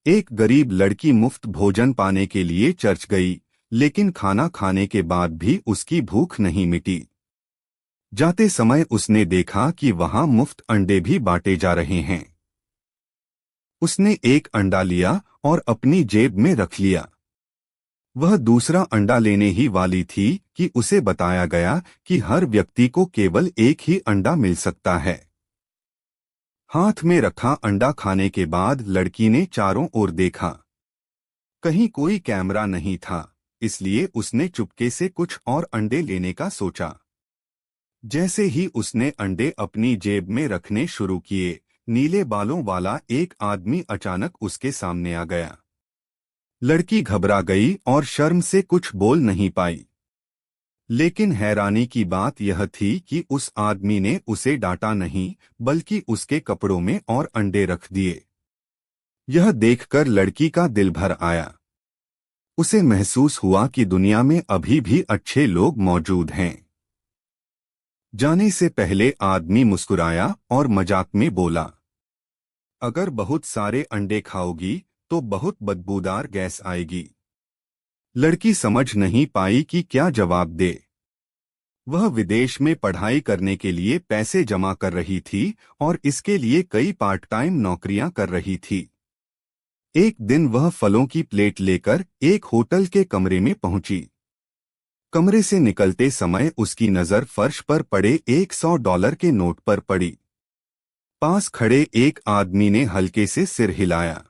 एक गरीब लड़की मुफ्त भोजन पाने के लिए चर्च गई, लेकिन खाना खाने के बाद भी उसकी भूख नहीं मिटी। जाते समय उसने देखा कि वहां मुफ्त अंडे भी बांटे जा रहे हैं। उसने एक अंडा लिया और अपनी जेब में रख लिया। वह दूसरा अंडा लेने ही वाली थी कि उसे बताया गया कि हर व्यक्ति को केवल एक ही अंडा मिल सकता है। हाथ में रखा अंडा खाने के बाद लड़की ने चारों ओर देखा। कहीं कोई कैमरा नहीं था, इसलिए उसने चुपके से कुछ और अंडे लेने का सोचा। जैसे ही उसने अंडे अपनी जेब में रखने शुरू किए, नीले बालों वाला एक आदमी अचानक उसके सामने आ गया। लड़की घबरा गई और शर्म से कुछ बोल नहीं पाई। लेकिन हैरानी की बात यह थी कि उस आदमी ने उसे डांटा नहीं, बल्कि उसके कपड़ों में और अंडे रख दिए। यह देखकर लड़की का दिल भर आया। उसे महसूस हुआ कि दुनिया में अभी भी अच्छे लोग मौजूद हैं। जाने से पहले आदमी मुस्कुराया और मजाक में बोला, अगर बहुत सारे अंडे खाओगी तो बहुत बदबूदार गैस आएगी। लड़की समझ नहीं पाई कि क्या जवाब दे। वह विदेश में पढ़ाई करने के लिए पैसे जमा कर रही थी और इसके लिए कई पार्ट टाइम नौकरियां कर रही थी। एक दिन वह फलों की प्लेट लेकर एक होटल के कमरे में पहुंची। कमरे से निकलते समय उसकी नजर फर्श पर पड़े $100 के नोट पर पड़ी। पास खड़े एक आदमी ने हल्के से सिर हिलाया।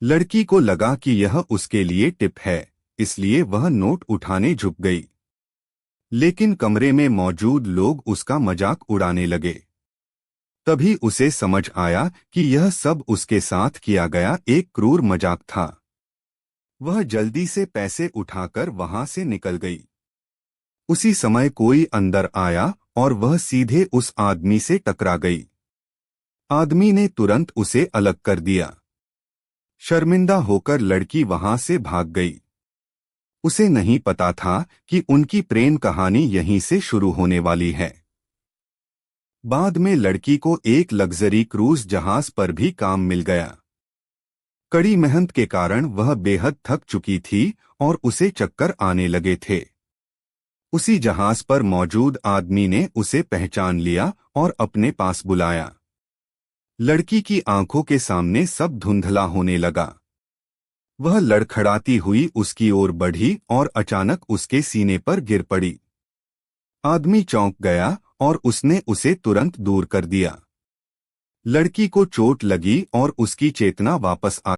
लड़की को लगा कि यह उसके लिए टिप है, इसलिए वह नोट उठाने झुक गई। लेकिन कमरे में मौजूद लोग उसका मजाक उड़ाने लगे। तभी उसे समझ आया कि यह सब उसके साथ किया गया एक क्रूर मजाक था। वह जल्दी से पैसे उठाकर वहां से निकल गई। उसी समय कोई अंदर आया और वह सीधे उस आदमी से टकरा गई। आदमी ने तुरंत उसे अलग कर दिया। शर्मिंदा होकर लड़की वहां से भाग गई। उसे नहीं पता था कि उनकी प्रेम कहानी यहीं से शुरू होने वाली है। बाद में लड़की को एक लग्जरी क्रूज जहाज पर भी काम मिल गया। कड़ी मेहनत के कारण वह बेहद थक चुकी थी और उसे चक्कर आने लगे थे। उसी जहाज पर मौजूद आदमी ने उसे पहचान लिया और अपने पास बुलाया। लड़की की आंखों के सामने सब धुंधला होने लगा। वह लड़खड़ाती हुई उसकी ओर बढ़ी और अचानक उसके सीने पर गिर पड़ी। आदमी चौंक गया और उसने उसे तुरंत दूर कर दिया। लड़की को चोट लगी और उसकी चेतना वापस आ